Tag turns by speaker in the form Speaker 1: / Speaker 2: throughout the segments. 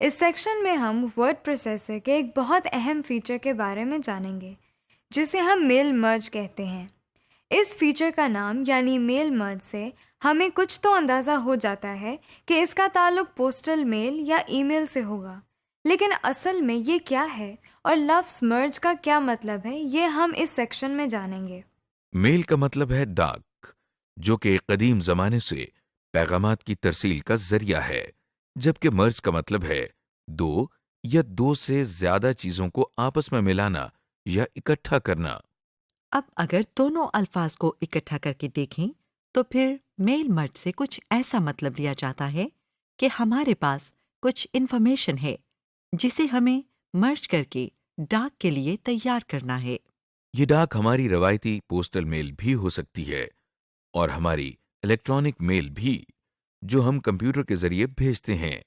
Speaker 1: اس section میں ہم word processor کے ایک بہت اہم فیچر کے بارے میں جانیں گے جسے ہم میل مرج کہتے ہیں۔ اس فیچر کا نام یعنی میل مرج سے ہمیں کچھ تو اندازہ ہو جاتا ہے کہ اس کا تعلق پوسٹل میل یا ای میل سے ہوگا، لیکن اصل میں یہ کیا ہے اور لفظ مرج کا کیا مطلب ہے یہ ہم اس سیکشن میں جانیں گے۔
Speaker 2: میل کا مطلب ہے ڈاک، جو کہ قدیم زمانے سے پیغامات کی ترسیل کا ذریعہ ہے، جبکہ مرج کا مطلب ہے دو یا دو سے زیادہ چیزوں کو آپس میں ملانا یا اکٹھا کرنا۔
Speaker 3: اب اگر دونوں الفاظ کو اکٹھا کر کے دیکھیں تو پھر میل مرج سے کچھ ایسا مطلب لیا جاتا ہے کہ ہمارے پاس کچھ انفارمیشن ہے جسے ہمیں مرج کر کے ڈاک کے لیے تیار کرنا ہے۔
Speaker 2: یہ ڈاک ہماری روایتی پوسٹل میل بھی ہو سکتی ہے اور ہماری الیکٹرانک میل بھی، جو ہم کمپیوٹر کے ذریعے بھیجتے ہیں۔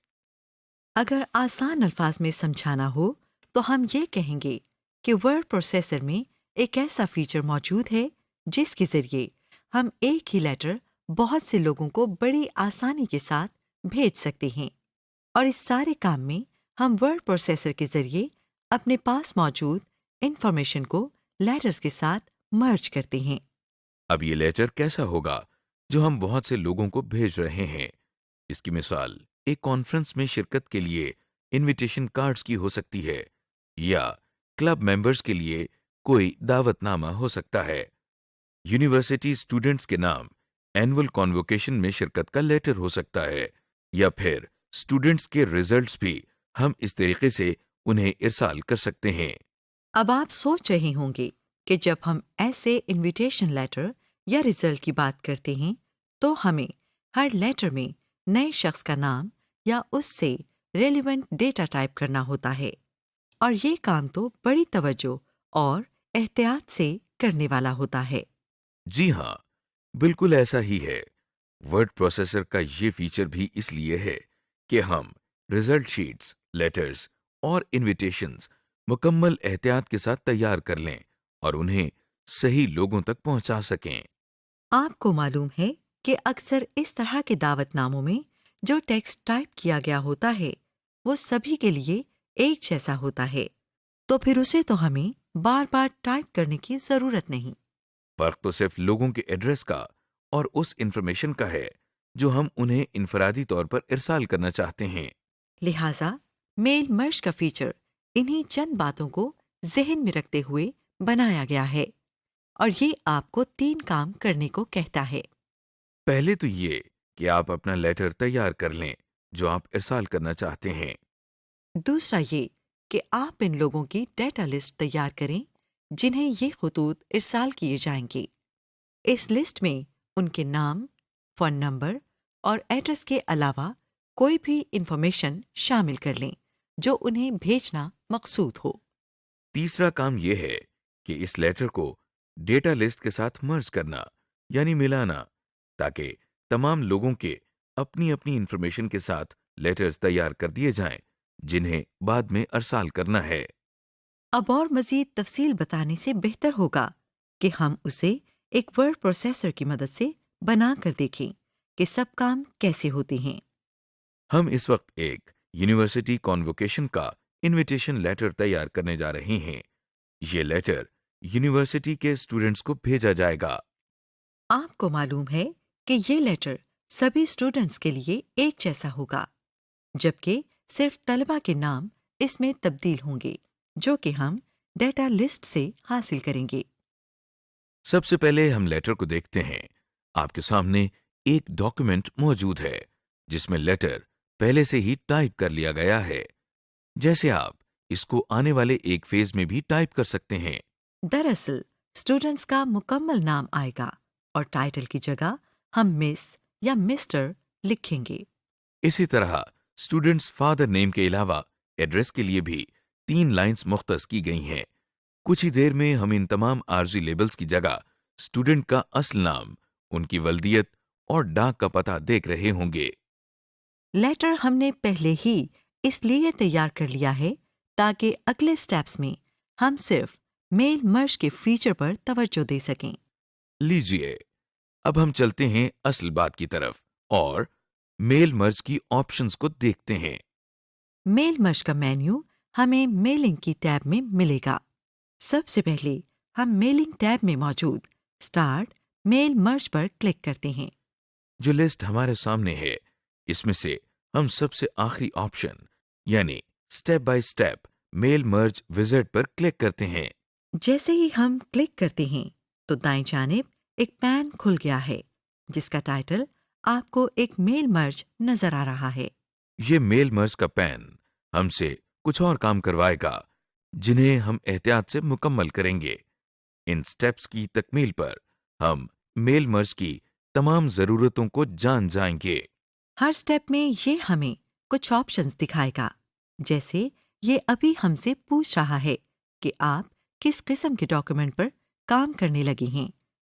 Speaker 3: اگر آسان الفاظ میں سمجھانا ہو تو ہم یہ کہیں گے کہ ورڈ پروسیسر میں ایک ایسا فیچر موجود ہے جس کے ذریعے ہم ایک ہی لیٹر بہت سے لوگوں کو بڑی آسانی کے ساتھ بھیج سکتے ہیں، اور اس سارے کام میں ہم ورڈ پروسیسر کے ذریعے اپنے پاس موجود انفارمیشن کو لیٹرز کے ساتھ مرج کرتے ہیں۔
Speaker 2: اب یہ لیٹر کیسا ہوگا جو ہم بہت سے لوگوں کو بھیج رہے ہیں؟ اس کی مثال ایک کانفرنس میں شرکت کے لیے انویٹیشن کارڈز کی ہو سکتی ہے، یا کلب ممبرز کے لیے کوئی دعوت نامہ ہو سکتا ہے۔ یونیورسٹی اسٹوڈنٹس کے نام اینول کانووکیشن میں شرکت کا لیٹر ہو سکتا ہے، یا پھر اسٹوڈنٹس کے ریزلٹس بھی ہم اس طریقے سے انہیں ارسال کر سکتے ہیں۔
Speaker 3: اب آپ سوچ رہے ہوں گے کہ جب ہم ایسے انویٹیشن لیٹر یا ریزلٹ کی بات کرتے ہیں تو ہمیں ہر لیٹر میں نئے شخص کا نام یا اس سے ریلیونٹ ڈیٹا ٹائپ کرنا ہوتا ہے، اور یہ کام تو بڑی توجہ اور احتیاط سے کرنے والا ہوتا ہے۔
Speaker 2: جی ہاں، بالکل ایسا ہی ہے۔ ورڈ پروسیسر کا یہ فیچر بھی اس لیے ہے کہ ہم ریزلٹ شیٹس، لیٹرز اور انویٹیشنز مکمل احتیاط کے ساتھ تیار کر لیں اور انہیں صحیح لوگوں تک پہنچا سکیں۔
Speaker 3: آپ کو معلوم ہے کہ اکثر اس طرح کے دعوت ناموں میں جو ٹیکسٹ ٹائپ کیا گیا ہوتا ہے وہ سبھی کے لیے ایک جیسا ہوتا ہے، تو پھر اسے تو ہمیں بار بار ٹائپ کرنے کی ضرورت نہیں۔
Speaker 2: فرق تو صرف لوگوں کے ایڈریس کا اور اس انفارمیشن کا ہے جو ہم انہیں انفرادی طور پر ارسال کرنا چاہتے ہیں۔
Speaker 3: لہٰذا میل مرج کا فیچر انہی چند باتوں کو ذہن میں رکھتے ہوئے بنایا گیا ہے، اور یہ آپ کو 3 کام کرنے کو کہتا ہے۔
Speaker 2: پہلے تو یہ کہ آپ اپنا لیٹر تیار کر لیں جو آپ ارسال کرنا چاہتے ہیں۔
Speaker 3: دوسرا یہ کہ آپ ان لوگوں کی ڈیٹا لسٹ تیار کریں جنہیں یہ خطوط ارسال کیے جائیں گے۔ اس لسٹ میں ان کے نام، فون نمبر اور ایڈریس کے علاوہ کوئی بھی انفارمیشن شامل کر لیں جو انہیں بھیجنا مقصود ہو۔
Speaker 2: تیسرا کام یہ ہے کہ اس لیٹر کو ڈیٹا لسٹ کے ساتھ مرج کرنا، یعنی ملانا، تاکہ تمام لوگوں کے اپنی اپنی انفارمیشن کے ساتھ لیٹرز تیار کر دیے جائیں جنہیں بعد میں ارسال کرنا ہے۔
Speaker 3: اب اور مزید تفصیل بتانے سے بہتر ہوگا کہ ہم اسے ایک ورڈ پروسیسر کی مدد سے بنا کر دیکھیں کہ سب کام کیسے ہوتے ہیں۔
Speaker 2: ہم اس وقت ایک یونیورسٹی کانووکیشن کا انویٹیشن لیٹر تیار کرنے جا رہے ہیں۔ یہ لیٹر یونیورسٹی کے اسٹوڈنٹس کو بھیجا جائے گا۔
Speaker 3: آپ کو معلوم ہے کہ یہ لیٹر سبھی اسٹوڈنٹس کے لیے ایک جیسا ہوگا، جبکہ صرف طلبہ کے نام اس میں تبدیل ہوں گے جو کہ ہم ڈیٹا لسٹ سے حاصل کریں گے۔
Speaker 2: سب سے پہلے ہم لیٹر کو دیکھتے ہیں۔ آپ کے سامنے ایک ڈاکیومنٹ موجود ہے جس میں لیٹر پہلے سے ہی ٹائپ کر لیا گیا ہے، جیسے آپ اس کو آنے والے ایک فیز میں بھی ٹائپ کر سکتے ہیں۔
Speaker 3: دراصل اسٹوڈنٹس کا مکمل نام آئے گا اور ٹائٹل کی جگہ ہم مس یا مسٹر لکھیں گے۔
Speaker 2: اسی طرح اسٹوڈنٹس فادر نیم کے علاوہ ایڈریس کے لیے بھی 3 لائنز مختص کی گئی ہیں۔ کچھ ہی دیر میں ہم ان تمام عارضی لیبلز کی جگہ اسٹوڈنٹ کا اصل نام، ان کی ولدیت اور ڈاک کا پتہ دیکھ رہے ہوں گے۔
Speaker 3: لیٹر ہم نے پہلے ہی اس لیے تیار کر لیا ہے تاکہ اگلے سٹیپس میں ہم صرف میل مرج کے فیچر پر توجہ دے سکیں۔
Speaker 2: لیجئے اب ہم چلتے ہیں اصل بات کی طرف اور میل مرج کی آپشنز کو دیکھتے ہیں۔
Speaker 3: میل مرج کا مینیو ہمیں میلنگ کی ٹیب میں ملے گا۔ سب سے پہلے ہم میلنگ ٹیب میں موجود اسٹارٹ میل مرج پر کلک کرتے ہیں۔
Speaker 2: جو لسٹ ہمارے سامنے ہے اس میں سے ہم سب سے آخری آپشن یعنی step by step mail merge wizard پر کلک کرتے ہیں۔
Speaker 3: جیسے ہی ہم کلک کرتے ہیں تو دائیں جانب ایک پین کھل گیا ہے جس کا ٹائٹل آپ کو ایک میل مرج نظر آ رہا ہے۔
Speaker 2: یہ میل مرج کا پین ہم سے کچھ اور کام کروائے گا جنہیں ہم احتیاط سے مکمل کریں گے۔ ان سٹیپس کی تکمیل پر ہم میل مرج کی تمام ضرورتوں کو جان جائیں گے۔
Speaker 3: ہر سٹیپ میں یہ ہمیں کچھ آپشنز دکھائے گا، جیسے یہ ابھی ہم سے پوچھ رہا ہے کہ آپ کس قسم کے ڈاکیومنٹ پر کام کرنے لگے ہیں،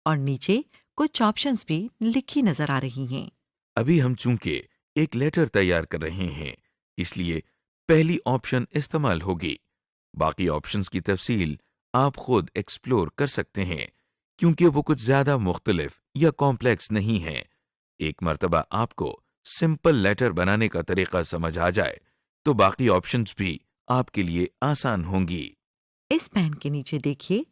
Speaker 3: اور نیچے کچھ آپشنز بھی لکھی نظر آ رہی ہیں۔
Speaker 2: ابھی ہم چونکہ ایک لیٹر تیار کر رہے ہیں اس لیے پہلی آپشن استعمال ہوگی۔ باقی آپشنز کی تفصیل آپ خود ایکسپلور کر سکتے ہیں کیونکہ وہ کچھ زیادہ مختلف یا کمپلیکس نہیں ہیں۔ ایک مرتبہ آپ کو سمپل لیٹر بنانے کا طریقہ سمجھ آ جائے تو باقی آپشنز بھی آپ کے لیے آسان ہوں گی۔
Speaker 3: اس پین کے نیچے دیکھیے،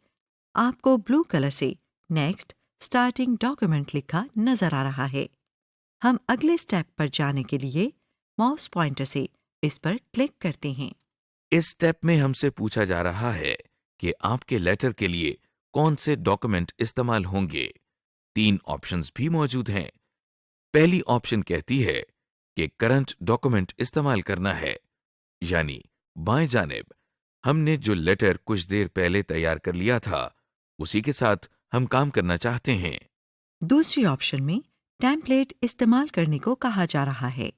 Speaker 3: آپ کو بلو کلر سے نیکسٹ اسٹارٹنگ ڈاکیومنٹ لکھا نظر آ رہا ہے۔ ہم اگلے سٹیپ پر جانے کے لیے ماؤس پوائنٹر سے اس پر کلک کرتے ہیں۔
Speaker 2: اس سٹیپ میں ہم سے پوچھا جا رہا ہے کہ آپ کے لیٹر کے لیے کون سے ڈاکیومنٹ استعمال ہوں گے۔ 3 آپشنز بھی موجود ہیں۔ پہلی آپشن کہتی ہے کہ کرنٹ ڈاکیومنٹ استعمال کرنا ہے، یعنی بائیں جانب ہم نے جو لیٹر کچھ دیر پہلے تیار کر لیا تھا اسی کے ساتھ ہم کام کرنا چاہتے ہیں۔
Speaker 3: دوسری آپشن میں ٹیمپلیٹ استعمال کرنے کو کہا جا رہا ہے۔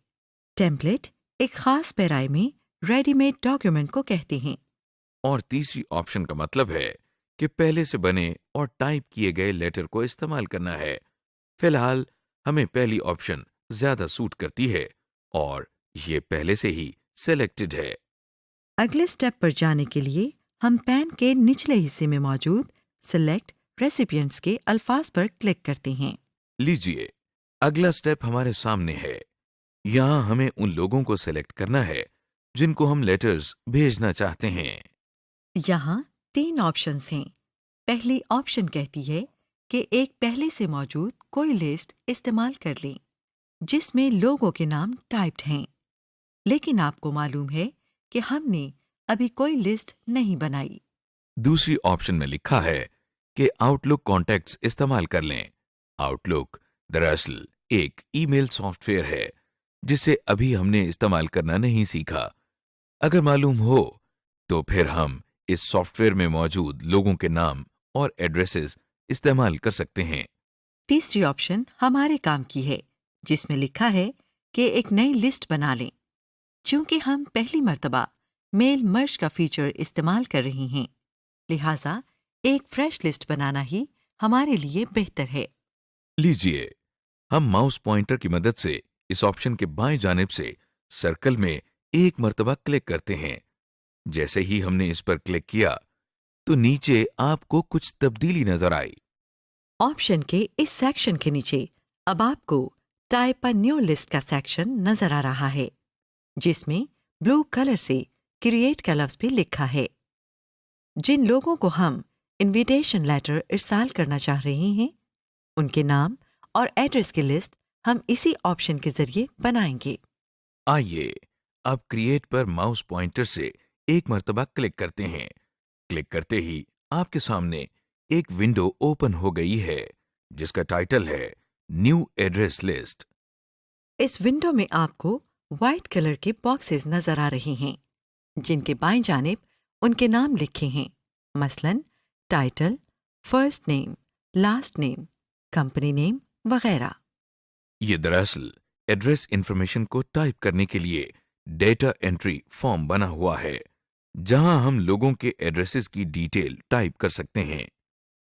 Speaker 3: ٹیمپلیٹ ایک خاص پیرائی میں ریڈی میڈ ڈاکیومنٹ کو کہتے ہیں۔
Speaker 2: اور تیسری آپشن کا مطلب ہے کہ پہلے سے بنے اور ٹائپ کیے گئے لیٹر کو استعمال کرنا ہے۔ فی الحال ہمیں پہلی آپشن زیادہ سوٹ کرتی ہے اور یہ پہلے سے ہی سلیکٹڈ ہے۔
Speaker 3: اگلے سٹیپ پر جانے کے لیے ہم پین کے نچلے حصے میں موجود سلیکٹ ریسیپینٹس کے الفاظ پر کلک کرتے ہیں۔
Speaker 2: لیجئے اگلا سٹیپ ہمارے سامنے ہے۔ یہاں ہمیں ان لوگوں کو سلیکٹ کرنا ہے جن کو ہم لیٹرز بھیجنا چاہتے ہیں۔
Speaker 3: یہاں 3 آپشنز ہیں۔ پہلی آپشن کہتی ہے کہ ایک پہلے سے موجود کوئی لسٹ استعمال کر لیں جس میں لوگوں کے نام ٹائپڈ ہیں، لیکن آپ کو معلوم ہے کہ ہم نے ابھی کوئی لسٹ نہیں بنائی۔
Speaker 2: دوسری آپشن میں لکھا ہے کہ آؤٹ لک کانٹیکٹس استعمال کر لیں۔ آؤٹ لک دراصل ایک ای میل سافٹ ویئر ہے جسے ابھی ہم نے استعمال کرنا نہیں سیکھا۔ اگر معلوم ہو تو پھر ہم اس سافٹ ویئر میں موجود لوگوں کے نام اور ایڈریسز استعمال کر سکتے ہیں۔
Speaker 3: تیسری آپشن ہمارے کام کی ہے جس میں لکھا ہے کہ ایک نئی لسٹ بنا لیں۔ چونکہ ہم پہلی مرتبہ میل مرج کا فیچر استعمال کر رہے ہیں، لہٰذا ایک فریش لسٹ بنانا ہی ہمارے لیے بہتر ہے۔
Speaker 2: لیجئے ہم ماؤس پوائنٹر کی مدد سے اس آپشن کے بائیں جانب سے سرکل میں ایک مرتبہ کلک کرتے ہیں۔ جیسے ہی ہم نے اس پر کلک کیا تو نیچے آپ کو کچھ تبدیلی نظر آئی۔
Speaker 3: آپشن کے اس سیکشن کے نیچے اب آپ کو ٹائپ اے نیو لسٹ کا سیکشن نظر آ رہا ہے جس میں بلو کلر سے کریٹ کا لفظ بھی لکھا ہے۔ جن لوگوں کو ہم انویٹیشن لیٹر ارسال کرنا چاہ رہے ہیں ان کے نام اور ایڈریس کی لسٹ ہم اسی آپشن کے ذریعے بنائیں گے۔
Speaker 2: آئیے اب کریٹ پر ماؤس پوائنٹر سے ایک مرتبہ کلک کرتے ہیں۔ کلک کرتے ہی آپ کے سامنے ایک ونڈو اوپن ہو گئی ہے جس کا ٹائٹل ہے نیو ایڈریس لسٹ۔
Speaker 3: اس ونڈو میں آپ کو وائٹ کلر کے باکسز نظر آ رہے ہیں جن کے بائیں جانب ان کے نام لکھے ہیں، مثلاً title, first name, last name, company name وغیرہ۔
Speaker 2: یہ دراصل ایڈریس انفارمیشن کو ٹائپ کرنے کے لیے ڈیٹا انٹری فارم بنا ہوا ہے جہاں ہم لوگوں کے ایڈریسز کی ڈیٹیل ٹائپ کر سکتے ہیں۔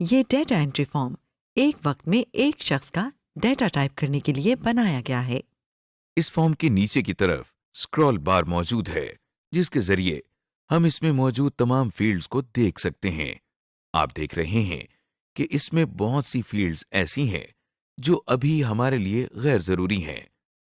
Speaker 3: یہ ڈیٹا انٹری فارم ایک وقت میں ایک شخص کا ڈیٹا ٹائپ کرنے کے لیے بنایا گیا ہے۔
Speaker 2: اس فارم کے نیچے کی طرف اسکرول بار موجود ہے جس کے ذریعے ہم اس میں موجود تمام فیلڈز کو دیکھ سکتے ہیں۔ آپ دیکھ رہے ہیں کہ اس میں بہت سی فیلڈز ایسی ہیں جو ابھی ہمارے لیے غیر ضروری ہیں۔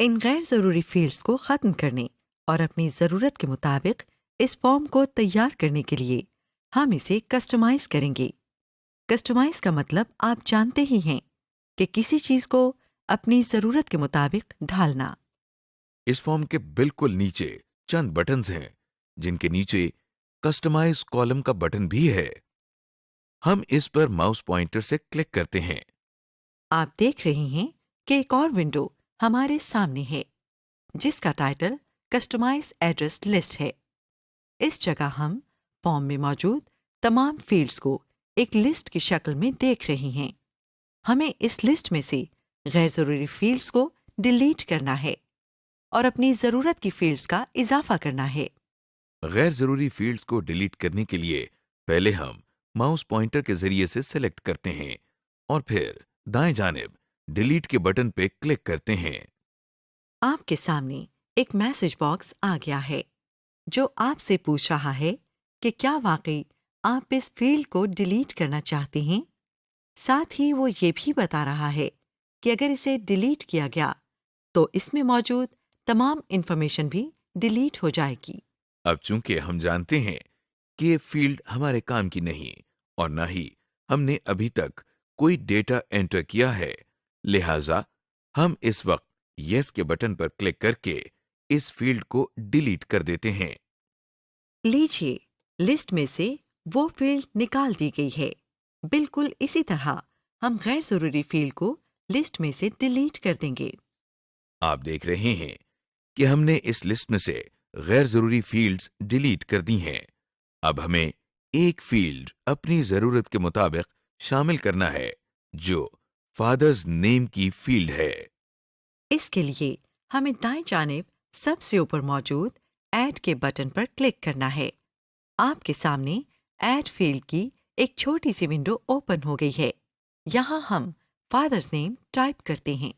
Speaker 3: ان غیر ضروری فیلڈز کو ختم کرنے اور اپنی ضرورت کے مطابق اس فارم کو تیار کرنے کے لیے ہم اسے کسٹمائز کریں گے۔ کسٹمائز کا مطلب آپ جانتے ہی ہیں کہ کسی چیز کو اپنی ضرورت کے مطابق ڈھالنا۔
Speaker 2: اس فارم کے بالکل نیچے چند بٹنز ہیں جن کے نیچے کسٹمائز کالم کا بٹن بھی ہے۔ ہم اس پر ماؤس پوائنٹر سے کلک کرتے ہیں۔
Speaker 3: آپ دیکھ رہے ہیں کہ ایک اور ونڈو ہمارے سامنے ہے جس کا ٹائٹل کسٹمائز ایڈریس لسٹ ہے۔ اس جگہ ہم فارم میں موجود تمام فیلڈز کو ایک لسٹ کی شکل میں دیکھ رہے ہیں۔ ہمیں اس لسٹ میں سے غیر ضروری فیلڈز کو ڈیلیٹ کرنا ہے اور اپنی ضرورت کی فیلڈز کا اضافہ کرنا ہے۔
Speaker 2: غیر ضروری فیلڈز کو ڈیلیٹ کرنے کے لیے پہلے ہم ماؤس پوائنٹر کے ذریعے سے سلیکٹ کرتے ہیں اور پھر دائیں جانب ڈیلیٹ کے بٹن پہ کلک کرتے ہیں۔
Speaker 3: آپ کے سامنے ایک میسج باکس آ گیا ہے جو آپ سے پوچھ رہا ہے کہ کیا واقعی آپ اس فیلڈ کو ڈیلیٹ کرنا چاہتے ہیں۔ ساتھ ہی وہ یہ بھی بتا رہا ہے کہ اگر اسے ڈیلیٹ کیا گیا تو اس میں موجود تمام انفارمیشن بھی ڈیلیٹ ہو جائے گی۔
Speaker 2: اب چونکہ ہم جانتے ہیں کہ یہ فیلڈ ہمارے کام کی نہیں اور نہ ہی ہم نے ابھی تک کوئی ڈیٹا انٹر کیا ہے، لہٰذا ہم اس وقت یس کے بٹن پر کلک کر کے اس فیلڈ کو ڈیلیٹ کر دیتے ہیں۔
Speaker 3: لیجیے لسٹ میں سے وہ فیلڈ نکال دی گئی ہے۔ بالکل اسی طرح ہم غیر ضروری فیلڈ کو لسٹ میں سے ڈیلیٹ کر دیں گے۔
Speaker 2: آپ دیکھ رہے ہیں کہ ہم نے اس لسٹ میں سے غیر ضروری فیلڈز ڈیلیٹ کر دی ہیں۔ اب ہمیں ایک فیلڈ اپنی ضرورت کے مطابق شامل کرنا ہے جو فادرز نیم کی فیلڈ ہے۔
Speaker 3: اس کے لیے ہمیں دائیں جانب سب سے اوپر موجود ایڈ کے بٹن پر کلک کرنا ہے۔ آپ کے سامنے ایڈ فیلڈ کی ایک چھوٹی سی ونڈو اوپن ہو گئی ہے۔ یہاں ہم فادرز نیم ٹائپ کرتے ہیں۔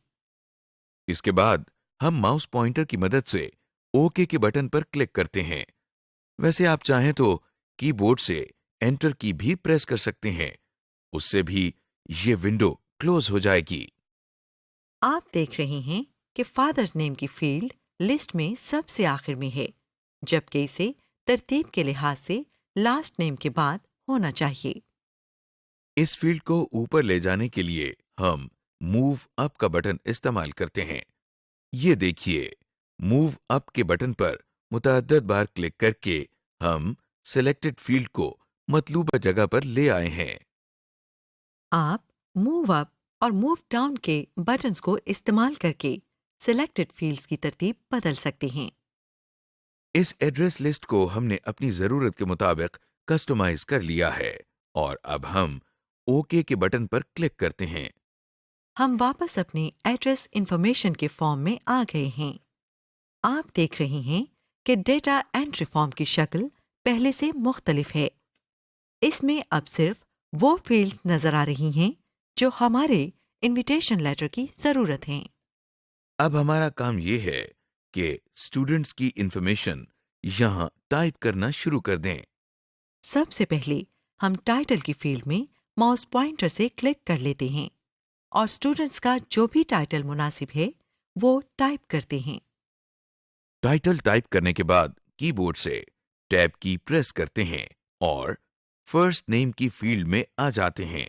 Speaker 2: اس کے بعد ہم ماؤس پوائنٹر کی مدد سے اوکے کے بٹن پر کلک کرتے ہیں۔ ویسے آپ چاہیں تو کی بورڈ سے انٹر کی بھی پریس کر سکتے ہیں، اس سے بھی یہ ونڈو کلوز ہو جائے گی۔
Speaker 3: آپ دیکھ رہے ہیں کہ فادرز نیم کی فیلڈ لسٹ میں سب سے آخر میں ہے، جبکہ اسے ترتیب کے لحاظ سے لاسٹ نیم کے بعد ہونا چاہیے۔
Speaker 2: اس فیلڈ کو اوپر لے جانے کے لیے ہم موو اپ کا بٹن استعمال کرتے ہیں۔ یہ دیکھیے، موو اپ کے بٹن پر متعدد بار کلک کر کے ہم سلیکٹڈ فیلڈ کو مطلوبہ جگہ پر لے آئے ہیں۔
Speaker 3: آپ موو اپ اور موو ڈاؤن کے بٹنز کو استعمال کر کے سلیکٹڈ فیلڈز کی ترتیب بدل سکتے ہیں۔
Speaker 2: اس ایڈریس لسٹ کو ہم نے اپنی ضرورت کے مطابق کسٹمائز کر لیا ہے اور اب ہم اوکے کے بٹن پر کلک کرتے ہیں۔
Speaker 3: ہم واپس اپنے ایڈریس انفارمیشن کے فارم میں آ گئے ہیں۔ آپ دیکھ رہے ہیں کہ ڈیٹا انٹری فارم کی شکل پہلے سے مختلف ہے۔ اس میں اب صرف وہ فیلڈ نظر آ رہی ہیں جو ہمارے انویٹیشن لیٹر کی ضرورت ہیں۔
Speaker 2: اب ہمارا کام یہ ہے کہ اسٹوڈنٹس کی انفارمیشن یہاں ٹائپ کرنا شروع کر دیں۔
Speaker 3: سب سے پہلے ہم ٹائٹل کی فیلڈ میں ماؤس پوائنٹر سے کلک کر لیتے ہیں اور اسٹوڈنٹس کا جو بھی ٹائٹل مناسب ہے وہ ٹائپ کرتے ہیں۔
Speaker 2: ٹائٹل ٹائپ کرنے کے بعد کی بورڈ سے ٹیب کی پریس کرتے ہیں اور فرسٹ نیم کی فیلڈ میں آ جاتے ہیں۔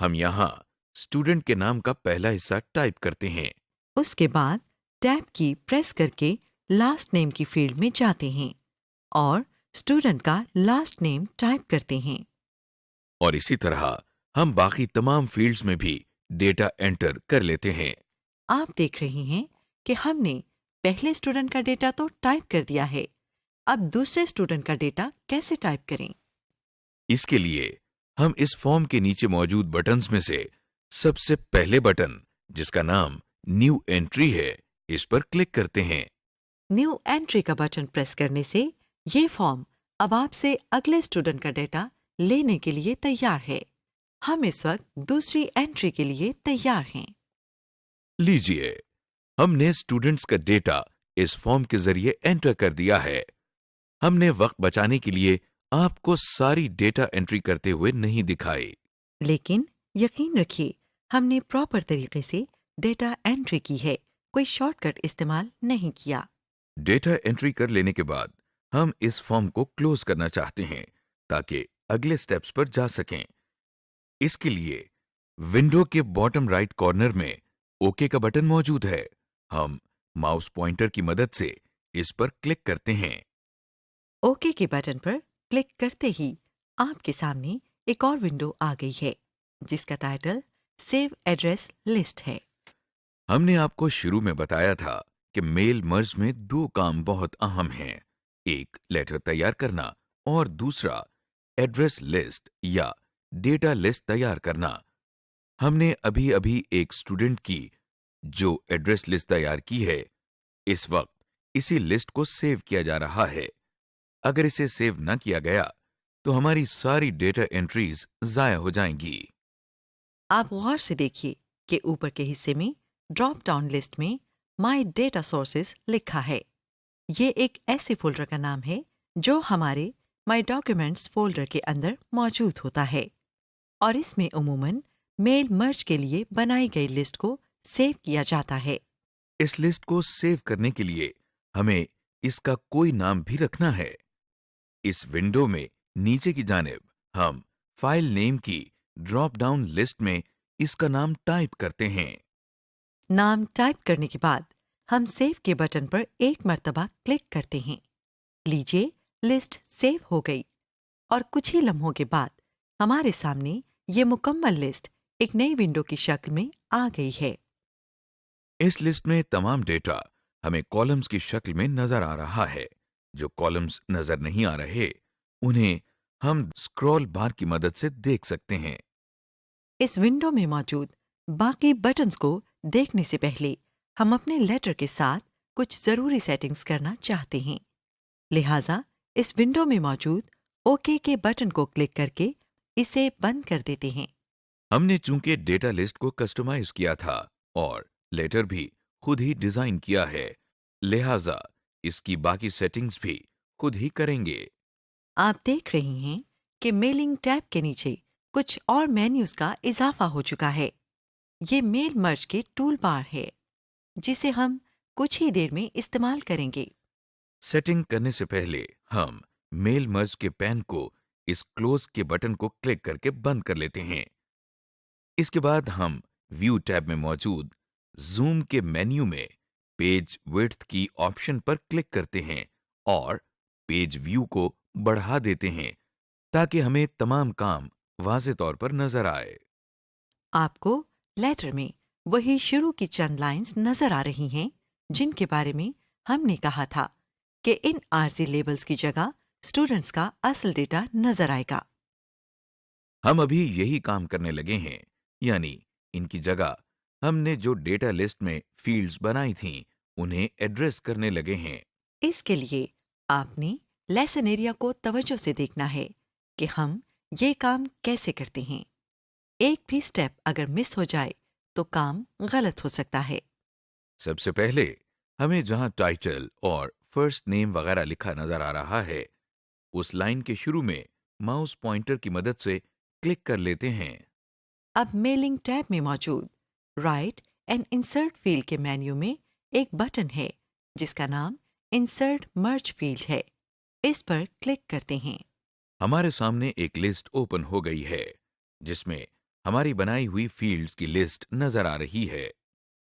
Speaker 2: ہم یہاں اسٹوڈنٹ کے نام کا پہلا حصہ ٹائپ کرتے ہیں۔
Speaker 3: اس کے بعد ٹیب کی پریس کر کے لاسٹ نیم کی فیلڈ میں جاتے ہیں اور اسٹوڈنٹ کا لاسٹ نیم ٹائپ کرتے ہیں۔
Speaker 2: اور اسی طرح ہم باقی تمام فیلڈز میں بھی ڈیٹا انٹر کر لیتے ہیں۔
Speaker 3: آپ دیکھ رہے ہیں کہ ہم نے پہلے اسٹوڈنٹ کا ڈیٹا تو ٹائپ کر دیا ہے، اب دوسرے اسٹوڈنٹ کا ڈیٹا کیسے ٹائپ کریں؟
Speaker 2: اس کے لیے ہم اس فارم کے نیچے موجود بٹنز میں سے سب سے پہلے بٹن جس کا نام نیو انٹری ہے اس پر کلک کرتے ہیں۔
Speaker 3: نیو انٹری کا بٹن پریس کرنے سے یہ فارم اب آپ سے اگلے اسٹوڈنٹ کا ڈیٹا لینے کے لیے تیار ہے۔ ہم اس وقت دوسری انٹری کے لیے تیار ہیں۔
Speaker 2: لیجئے، ہم نے اسٹوڈنٹس کا ڈیٹا اس فارم کے ذریعے انٹر کر دیا ہے۔ ہم نے وقت بچانے کے لیے آپ کو ساری ڈیٹا انٹری کرتے ہوئے نہیں دکھائے۔
Speaker 3: لیکن یقین رکھیے ہم نے پراپر طریقے سے ڈیٹا انٹری کی ہے، کوئی شارٹ کٹ استعمال نہیں کیا۔
Speaker 2: ڈیٹا انٹری کر لینے کے بعد ہم اس فارم کو کلوز کرنا چاہتے ہیں تاکہ اگلے سٹیپس پر جا سکیں۔ اس کے لیے ونڈو کے باٹم رائٹ کارنر میں اوکے کا بٹن موجود ہے۔ ہم ماؤس پوائنٹر کی مدد سے اس پر کلک کرتے ہیں۔
Speaker 3: اوکے کے بٹن پر کلک کرتے ہی آپ کے سامنے ایک اور ونڈو آ گئی ہے جس کا ٹائٹل سیو ایڈریس لسٹ ہے۔
Speaker 2: ہم نے آپ کو شروع میں بتایا تھا کہ میل مرج میں دو کام بہت اہم ہیں، ایک لیٹر تیار کرنا اور دوسرا ایڈریس لسٹ یا ڈیٹا لسٹ تیار کرنا۔ ہم نے ابھی ایک اسٹوڈنٹ کی جو ایڈریس لسٹ تیار کی ہے۔ اس وقت اسی لسٹ کو سیو کیا جا رہا ہے۔ اگر اسے سیو نہ کیا گیا تو ہماری ساری ڈیٹا انٹریز ضائع ہو جائیں گی۔
Speaker 3: آپ غور سے دیکھیے کہ اوپر کے حصے میں ڈراپ ڈاؤن لسٹ میں مائی ڈیٹا سورسز لکھا ہے۔ یہ ایک ایسے فولڈر کا نام ہے جو ہمارے مائی ڈاکیومنٹس فولڈر کے اندر موجود ہوتا ہے، اور اس میں عموماً میل مرج کے لیے بنائی گئی لسٹ کو سیو کیا جاتا ہے۔
Speaker 2: اس لسٹ کو سیو کرنے کے لیے ہمیں اس کا کوئی نام بھی رکھنا ہے۔ اس ونڈو میں نیچے کی جانب ہم فائل نیم کی ڈراپ ڈاؤن لسٹ میں اس کا نام ٹائپ کرتے ہیں۔
Speaker 3: نام ٹائپ کرنے کے بعد ہم سیو کے بٹن پر ایک مرتبہ کلک کرتے ہیں۔ لیجیے لسٹ سیو ہو گئی، اور کچھ ہی لمحوں کے بعد ہمارے سامنے یہ مکمل لسٹ ایک نئی ونڈو کی شکل میں آ گئی ہے۔
Speaker 2: اس لسٹ میں تمام ڈیٹا ہمیں کالمز کی شکل میں نظر آ رہا ہے۔ جو کالمز نظر نہیں آ رہے انہیں ہم اسکرول بار کی مدد سے دیکھ سکتے ہیں۔
Speaker 3: اس ونڈو میں موجود باقی بٹنز کو دیکھنے سے پہلے ہم اپنے لیٹر کے ساتھ کچھ ضروری سیٹنگز کرنا چاہتے ہیں، لہٰذا اس ونڈو میں موجود اوکے کے بٹن کو کلک کر کے اسے بند کر دیتے ہیں۔
Speaker 2: ہم نے چونکہ ڈیٹا لسٹ کو کسٹمائز کیا تھا اور لیٹر بھی خود ہی ڈیزائن کیا ہے، لہٰذا اس کی باقی سیٹنگز بھی خود ہی کریں گے۔
Speaker 3: آپ دیکھ رہے ہیں کہ میلنگ ٹیب کے نیچے کچھ اور مینیوز کا اضافہ ہو چکا ہے۔ یہ میل مرج کے ٹول بار ہے جسے ہم کچھ ہی دیر میں استعمال کریں گے۔
Speaker 2: سیٹنگ کرنے سے پہلے ہم میل مرج کے پین کو اس کلوز کے بٹن کو کلک کر کے بند کر لیتے ہیں۔ اس کے بعد ہم ویو ٹیب میں موجود زوم کے مینیو میں پیج وڈتھ کی آپشن پر کلک کرتے ہیں اور پیج ویو کو بڑھا دیتے ہیں تاکہ ہمیں تمام کام واضح طور پر نظر آئے۔
Speaker 3: آپ کو لیٹر میں وہی شروع کی چند لائنز نظر آ رہی ہیں جن کے بارے میں ہم نے کہا تھا کہ ان عارضی لیبلز کی جگہ اسٹوڈنٹس کا اصل ڈیٹا نظر آئے گا۔
Speaker 2: ہم ابھی یہی کام کرنے لگے ہیں، یعنی ان کی جگہ ہم نے جو ڈیٹا لسٹ میں فیلڈز بنائی تھیں انہیں ایڈریس کرنے لگے ہیں۔
Speaker 3: اس کے لیے آپ نے لیسن ایریا کو توجہ سے دیکھنا ہے کہ ہم یہ کام کیسے کرتے ہیں۔ ایک بھی سٹیپ اگر مس ہو جائے تو کام غلط ہو سکتا ہے۔
Speaker 2: سب سے پہلے ہمیں جہاں ٹائٹل اور فرسٹ نیم وغیرہ لکھا نظر آ رہا ہے اس لائن کے شروع میں ماؤس پوائنٹر کی مدد سے کلک کر لیتے ہیں۔
Speaker 3: اب میلنگ ٹیب میں موجود رائٹ اینڈ انسرٹ فیلڈ کے مینیو میں ایک بٹن ہے جس کا نام انسرٹ مرج فیلڈ ہے۔ اس پر کلک کرتے ہیں۔
Speaker 2: ہمارے سامنے ایک لسٹ اوپن ہو گئی ہے جس میں ہماری بنائی ہوئی فیلڈز کی لسٹ نظر آ رہی ہے۔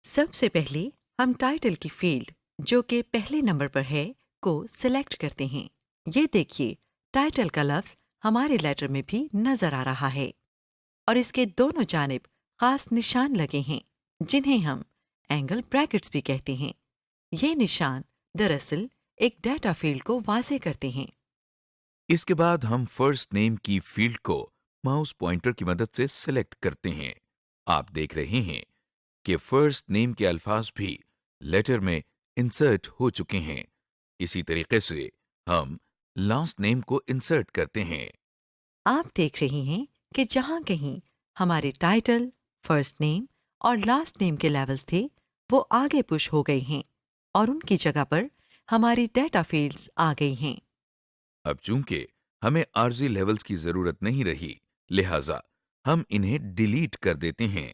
Speaker 3: سب سے پہلے ہم ٹائٹل کی فیلڈ جو کہ پہلے نمبر پر ہے کو سلیکٹ کرتے ہیں۔ یہ دیکھیے ٹائٹل کا لفظ ہمارے لیٹر میں بھی نظر آ رہا ہے، اور اس کے دونوں جانب خاص نشان لگے ہیں جنہیں ہم اینگل بریکٹس بھی کہتے ہیں۔ یہ نشان دراصل ایک ڈیٹا فیلڈ کو واضح کرتے ہیں۔
Speaker 2: اس کے بعد ہم فرسٹ نیم کی فیلڈ کو ماؤس پوائنٹر کی مدد سے سلیکٹ کرتے ہیں۔ آپ دیکھ رہے ہیں کہ فرسٹ نیم کے الفاظ بھی لیٹر میں انسرٹ ہو چکے ہیں۔ اسی طریقے سے ہم لاسٹ نیم کو انسرٹ کرتے ہیں۔
Speaker 3: آپ دیکھ رہے ہیں کہ جہاں کہیں ہمارے ٹائٹل، فرسٹ نیم اور لاسٹ نیم کے لیولز تھے وہ آگے پش ہو گئے ہیں، اور ان کی جگہ پر ہماری ڈیٹا فیلڈز آ گئی ہیں۔
Speaker 2: اب چونکہ ہمیں عارضی لیولز کی ضرورت نہیں رہی، لہٰذا ہم انہیں ڈیلیٹ کر دیتے ہیں۔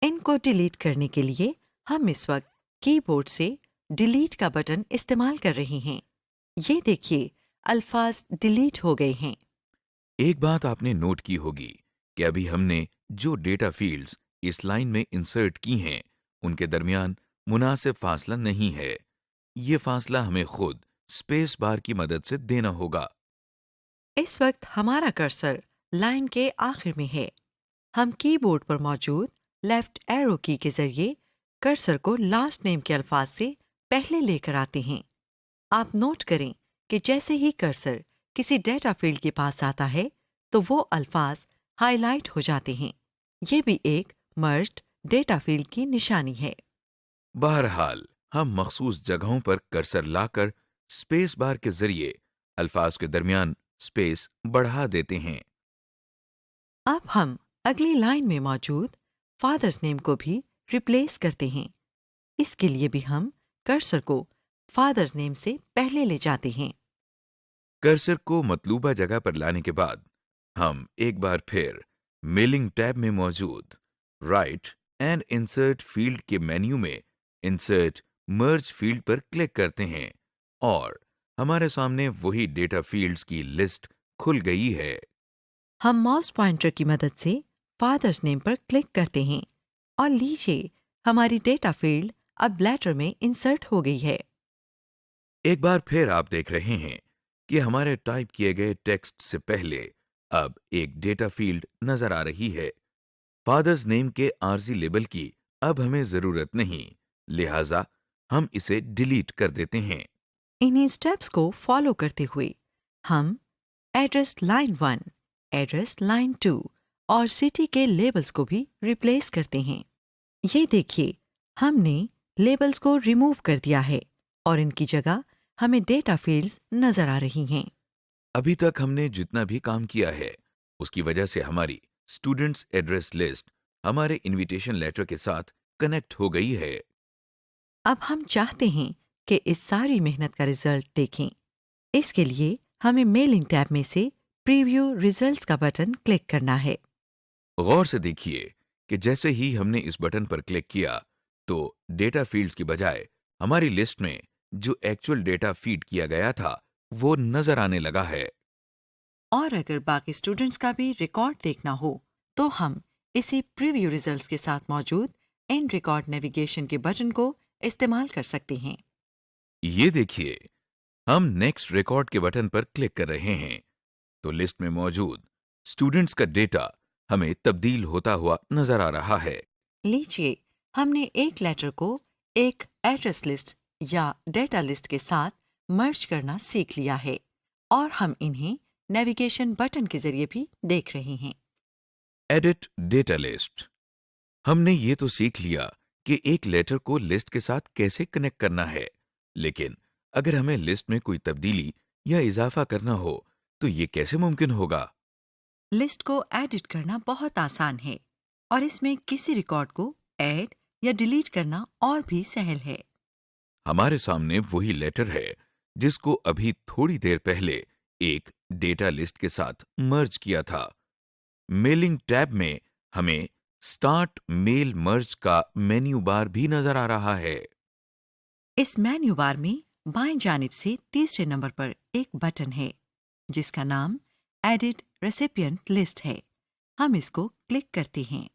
Speaker 3: ان کو ڈیلیٹ کرنے کے لیے ہم اس وقت کی بورڈ سے ڈیلیٹ کا بٹن استعمال کر رہے ہیں۔ یہ دیکھیے الفاظ ڈیلیٹ ہو گئے ہیں۔
Speaker 2: ایک بات آپ نے نوٹ کی ہوگی کہ ابھی ہم نے جو ڈیٹا فیلڈز اس لائن میں انسرٹ کی ہیں ان کے درمیان مناسب فاصلہ نہیں ہے۔ یہ فاصلہ ہمیں خود اسپیس بار کی مدد سے دینا ہوگا۔
Speaker 3: اس وقت ہمارا کرسر لائن کے آخر میں ہے۔ ہم کی بورڈ پر موجود لیفٹ ایرو کی کے ذریعے کرسر کو لاسٹ نیم کے الفاظ سے پہلے لے کر آتے ہیں۔ آپ نوٹ کریں کہ جیسے ہی کرسر کسی ڈیٹا فیلڈ کے پاس آتا ہے تو وہ الفاظ ہائی لائٹ ہو جاتے ہیں۔ یہ بھی ایک مرجڈ ڈیٹا فیلڈ کی نشانی ہے۔
Speaker 2: بہرحال ہم مخصوص جگہوں پر کرسر لا کر اسپیس بار کے ذریعے الفاظ کے درمیان اسپیس بڑھا دیتے ہیں۔
Speaker 3: اب ہم اگلی لائن میں موجود فادرز نیم کو بھی ریپلیس کرتے ہیں۔ اس کے لیے بھی ہم کرسر کو فادرز نیم سے پہلے لے جاتے ہیں۔
Speaker 2: کرسر کو مطلوبہ جگہ پر لانے کے بعد ہم ایک بار پھر میلنگ ٹیب میں موجود رائٹ اینڈ انسرٹ فیلڈ کے مینیو میں انسرٹ مرج فیلڈ پر کلک کرتے ہیں اور ہمارے سامنے وہی ڈیٹا فیلڈز کی لسٹ کھل گئی ہے۔
Speaker 3: ہم ماؤس پوائنٹر کی مدد سے فادرز نیم پر کلک کرتے ہیں اور لیجیے ہماری ڈیٹا فیلڈ اب لیٹر میں انسرٹ ہو گئی ہے۔
Speaker 2: ایک بار پھر آپ دیکھ رہے ہیں کہ ہمارے ٹائپ کیے گئے ٹیکسٹ سے پہلے اب ایک ڈیٹا فیلڈ نظر آ رہی ہے۔ فادرز نیم کے عارضی لیبل کی اب ہمیں ضرورت نہیں، لہٰذا ہم اسے ڈیلیٹ کر دیتے ہیں۔
Speaker 3: انہیں سٹیپس کو فالو کرتے ہوئے ہم ایڈریس لائن 1، ایڈریس لائن 2 اور سٹی کے لیبلز کو بھی ریپلیس کرتے ہیں۔ یہ دیکھیے ہم نے لیبلز کو ریموو کر دیا ہے اور ان کی جگہ ہمیں ڈیٹا فیلڈز نظر آ رہی ہیں۔
Speaker 2: ابھی تک ہم نے جتنا بھی کام کیا ہے اس کی وجہ سے ہماری اسٹوڈنٹس ایڈریس لسٹ ہمارے انویٹیشن لیٹر کے ساتھ کنیکٹ ہو گئی ہے۔
Speaker 3: اب ہم چاہتے ہیں کہ اس ساری محنت کا رزلٹ دیکھیں۔ اس کے لیے ہمیں میلنگ ٹیب میں سے پریویو ریزلٹس کا بٹن کلک کرنا ہے۔
Speaker 2: غور سے دیکھیے کہ جیسے ہی ہم نے اس بٹن پر کلک کیا تو ڈیٹا فیلڈز کی بجائے ہماری لسٹ میں جو ایکچوئل ڈیٹا فیڈ کیا گیا تھا وہ نظر آنے لگا ہے۔
Speaker 3: اور اگر باقی اسٹوڈنٹس کا بھی ریکارڈ دیکھنا ہو تو ہم اسی پریویو ریزلٹس کے ساتھ موجود ان ریکارڈ نیویگیشن کے بٹن کو استعمال کر سکتے ہیں۔
Speaker 2: یہ دیکھیے ہم نیکسٹ ریکارڈ کے بٹن پر کلک کر رہے ہیں تو لسٹ میں موجود اسٹوڈنٹس کا ڈیٹا ہمیں تبدیل ہوتا ہوا نظر آ رہا ہے۔
Speaker 3: لیجیے ہم نے ایک لیٹر کو ایک ایڈریس لسٹ یا ڈیٹا لسٹ کے ساتھ مرج کرنا سیکھ لیا ہے اور ہم انہیں نیویگیشن بٹن کے ذریعے بھی دیکھ رہے ہیں۔
Speaker 2: Edit data list. ہم نے یہ تو سیکھ لیا کہ ایک لیٹر کو لسٹ کے ساتھ کیسے کنیکٹ کرنا ہے، لیکن اگر ہمیں لسٹ میں کوئی تبدیلی یا اضافہ کرنا ہو تو یہ کیسے ممکن ہوگا؟
Speaker 3: لسٹ کو ایڈٹ کرنا بہت آسان ہے اور اس میں کسی ریکارڈ کو ایڈ یا ڈیلیٹ کرنا اور بھی سہل ہے۔
Speaker 2: ہمارے سامنے وہی لیٹر ہے جس کو ابھی تھوڑی دیر پہلے ایک ڈیٹا لسٹ کے ساتھ مرج کیا تھا۔ میلنگ ٹیب میں ہمیں اسٹارٹ میل مرج کا مینیو بار بھی نظر آ رہا ہے۔
Speaker 3: اس مینیو بار میں بائیں جانب سے تیسرے نمبر پر ایک بٹن ہے جس کا نام ایڈٹ ریسیپینٹ لسٹ ہے۔ ہم اس کو کلک کرتے ہیں۔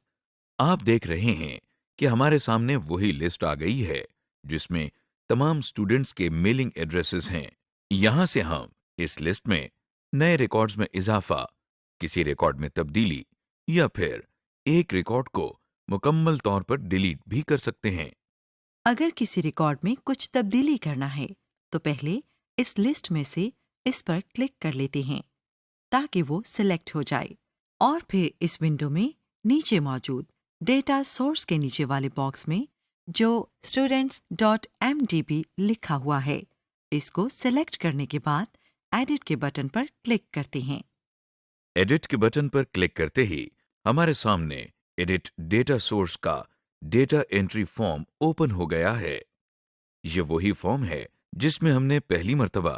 Speaker 2: آپ دیکھ رہے ہیں کہ ہمارے سامنے وہی لسٹ آ گئی ہے جس میں تمام اسٹوڈنٹس کے میلنگ ایڈریسز ہیں۔ یہاں سے ہم اس لسٹ میں نئے ریکارڈز میں اضافہ، کسی ریکارڈ میں تبدیلی یا پھر ایک ریکارڈ کو مکمل طور پر ڈیلیٹ بھی کر سکتے ہیں۔
Speaker 3: اگر کسی ریکارڈ میں کچھ تبدیلی کرنا ہے تو پہلے اس لسٹ میں سے اس پر کلک کر لیتے ہیں تاکہ وہ سلیکٹ ہو جائے اور پھر اس ونڈو میں نیچے موجود ڈیٹا سورس کے نیچے والے باکس میں جو students.mdb لکھا ہوا ہے اس کو سلیکٹ کرنے کے بعد ایڈٹ کے بٹن پر کلک کرتے ہیں۔
Speaker 2: ایڈٹ کے بٹن پر کلک کرتے ہی ہمارے سامنے ایڈٹ ڈیٹا سورس کا ڈیٹا انٹری فارم اوپن ہو گیا ہے۔ یہ وہی فارم ہے جس میں ہم نے پہلی مرتبہ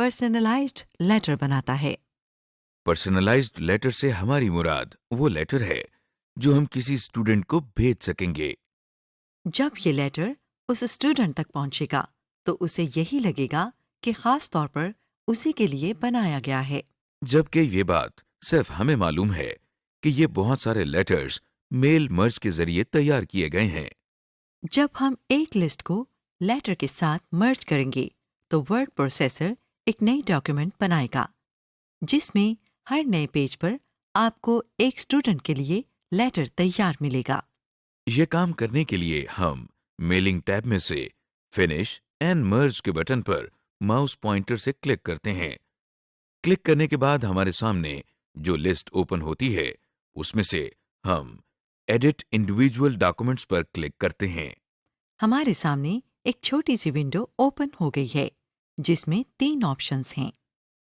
Speaker 3: پرسنلائزڈ لیٹر بناتا ہے۔
Speaker 2: پرسنلائزڈ لیٹر سے ہماری مراد وہ لیٹر ہے جو ہم کسی اسٹوڈنٹ کو بھیج سکیں گے۔
Speaker 3: جب یہ لیٹر اس اسٹوڈنٹ تک پہنچے گا تو اسے یہی لگے گا کہ خاص طور پر اسی کے لیے بنایا گیا ہے۔
Speaker 2: جبکہ یہ بات صرف ہمیں معلوم ہے کہ یہ بہت سارے لیٹرز میل مرج کے ذریعے تیار کیے گئے ہیں۔
Speaker 3: جب ہم ایک لسٹ کو لیٹر کے ساتھ مرج کریں گے تو ورڈ پروسیسر ایک نئی ڈاکیومنٹ بنائے گا جس میں ہر نئے پیج پر آپ کو ایک اسٹوڈنٹ کے لیے لیٹر تیار ملے گا۔
Speaker 2: یہ کام کرنے کے لیے ہم میلنگ ٹیب میں سے فنش اینڈ مرج کے بٹن پر ماؤس پوائنٹر سے کلک کرتے ہیں۔ کلک کرنے کے بعد ہمارے سامنے جو لسٹ اوپن ہوتی ہے اس میں سے ہم ایڈٹ انڈیویجول ڈاکومنٹس پر کلک کرتے ہیں۔
Speaker 3: ہمارے سامنے ایک چھوٹی سی ونڈو اوپن ہو گئی ہے جس میں 3 آپشنز ہیں۔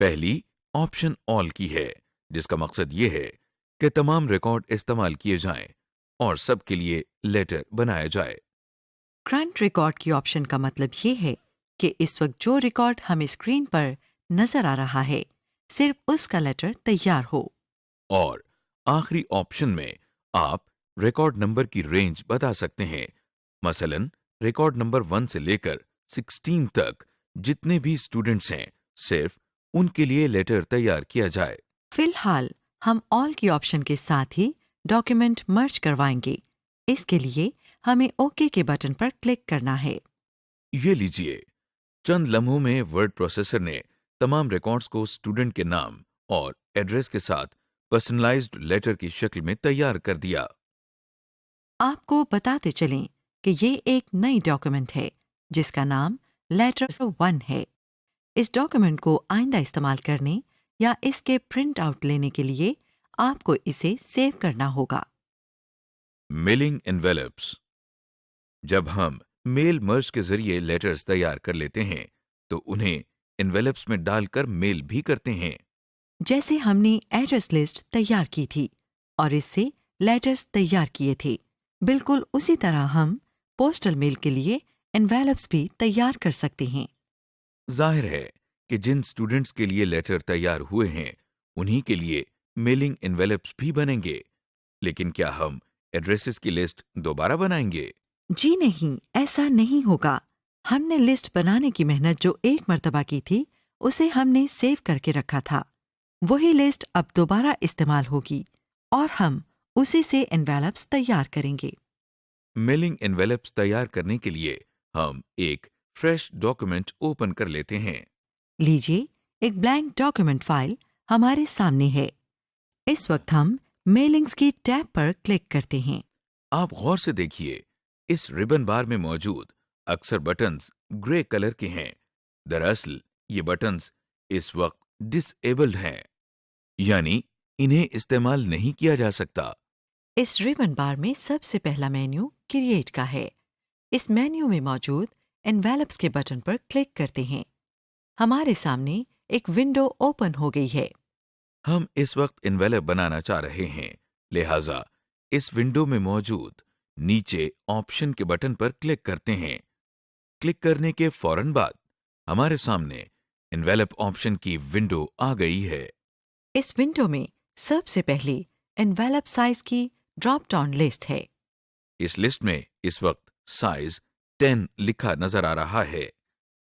Speaker 2: پہلی آپشن آل کی ہے جس کا مقصد یہ ہے کہ تمام ریکارڈ استعمال کیے جائیں اور سب کے لیے لیٹر بنایا جائے۔
Speaker 3: کرنٹ ریکارڈ کی آپشن کا مطلب یہ ہے کہ اس وقت جو ریکارڈ ہمیں اسکرین پر نظر آ رہا ہے صرف اس کا لیٹر تیار ہو۔
Speaker 2: اور آخری آپشن میں آپ ریکارڈ نمبر کی رینج بتا سکتے ہیں، مثلا ریکارڈ نمبر 1 سے لے کر 16 تک جتنے بھی اسٹوڈنٹس ہیں صرف ان کے لیے لیٹر تیار کیا جائے۔
Speaker 3: فی الحال ہم آل کی آپشن کے ساتھ ہی ڈاکیومنٹ مرج کروائیں گے۔ اس کے لیے ہمیں اوکے کے بٹن پر کلک کرنا ہے۔
Speaker 2: یہ لیجئے، چند لمحوں میں ورڈ پروسیسر نے تمام ریکارڈز کو اسٹوڈنٹ کے نام اور ایڈریس کے ساتھ پرسنلائزڈ لیٹر کی شکل میں تیار کر دیا۔
Speaker 3: آپ کو بتاتے چلیں کہ یہ ایک نئی ڈاکیومنٹ ہے جس کا نام لیٹر 1 ہے۔ اس ڈاکیومنٹ کو آئندہ استعمال کرنے یا اس کے پرنٹ آؤٹ لینے کے لیے آپ کو اسے سیو کرنا ہوگا۔
Speaker 2: Mailing envelopes. جب ہم میل مرج کے ذریعے لیٹرز تیار کر لیتے ہیں تو انہیں انویلپس میں ڈال کر میل بھی کرتے ہیں۔
Speaker 3: جیسے ہم نے ایڈریس لسٹ تیار کی تھی اور اس سے لیٹرز تیار کیے تھے، بالکل اسی طرح ہم پوسٹل میل کے لیے انویلپس بھی تیار کر سکتے ہیں۔
Speaker 2: ظاہر ہے کہ جن اسٹوڈنٹس کے لیے لیٹر تیار ہوئے ہیں انہی کے لیے میلنگ انویلپس بھی بنیں گے، لیکن کیا ہم ایڈریسز کی لسٹ دوبارہ بنائیں گے؟
Speaker 3: جی نہیں، ایسا نہیں ہوگا۔ ہم نے لسٹ بنانے کی محنت جو ایک مرتبہ کی تھی اسے ہم نے سیو کر کے رکھا تھا، وہی لسٹ اب دوبارہ استعمال ہوگی اور ہم اسی سے انویلپس تیار کریں گے۔
Speaker 2: میلنگ انویلپس تیار کرنے کے لیے ہم ایک فریش ڈاکیومنٹ اوپن کر لیتے ہیں۔
Speaker 3: لیجیے، ایک بلینک ڈاکیومنٹ فائل ہمارے سامنے ہے۔ اس وقت ہم میلنگز کی ٹیب پر کلک کرتے ہیں۔
Speaker 2: آپ غور سے دیکھیے، اس ریبن بار میں موجود اکثر بٹنز گرے کلر کے ہیں۔ دراصل یہ بٹنز اس وقت ڈس ایبلڈ ہیں، یعنی انہیں استعمال نہیں کیا جا سکتا۔
Speaker 3: اس ریبن بار میں سب سے پہلا مینیو کریٹ کا ہے۔ اس مینیو میں موجود انویلپس کے بٹن پر کلک کرتے ہیں۔ ہمارے سامنے ایک ونڈو اوپن ہو گئی ہے۔
Speaker 2: ہم اس وقت انویلپ بنانا چاہ رہے ہیں، لہٰذا اس ونڈو میں موجود نیچے آپشن کے بٹن پر کلک کرتے ہیں۔ کلک کرنے کے فوراً بعد ہمارے سامنے انویلپ آپشن کی ونڈو آ گئی ہے۔
Speaker 3: اس ونڈو میں سب سے پہلے انویلپ سائز کی ڈراپ ڈاؤن لسٹ ہے۔
Speaker 2: اس لسٹ میں اس وقت سائز 10 لکھا نظر آ رہا ہے۔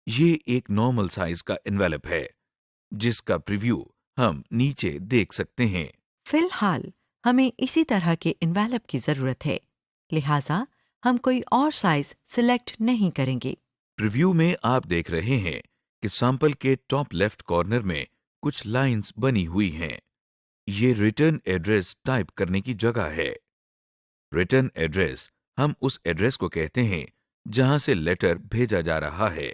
Speaker 2: یہ ایک نارمل سائز کا انویلپ ہے جس کا پریویو ہم نیچے دیکھ سکتے ہیں۔
Speaker 3: فی الحال ہمیں اسی طرح کے انویلپ کی ضرورت ہے، لہٰذا ہم کوئی اور سائز سلیکٹ نہیں کریں گے۔
Speaker 2: پریویو میں آپ دیکھ رہے ہیں کہ سیمپل کے ٹاپ لیفٹ کارنر میں کچھ لائنز بنی ہوئی ہیں۔ یہ ریٹرن ایڈریس ٹائپ کرنے کی جگہ ہے۔ ریٹرن ایڈریس ہم اس ایڈریس کو کہتے ہیں جہاں سے لیٹر بھیجا جا رہا ہے۔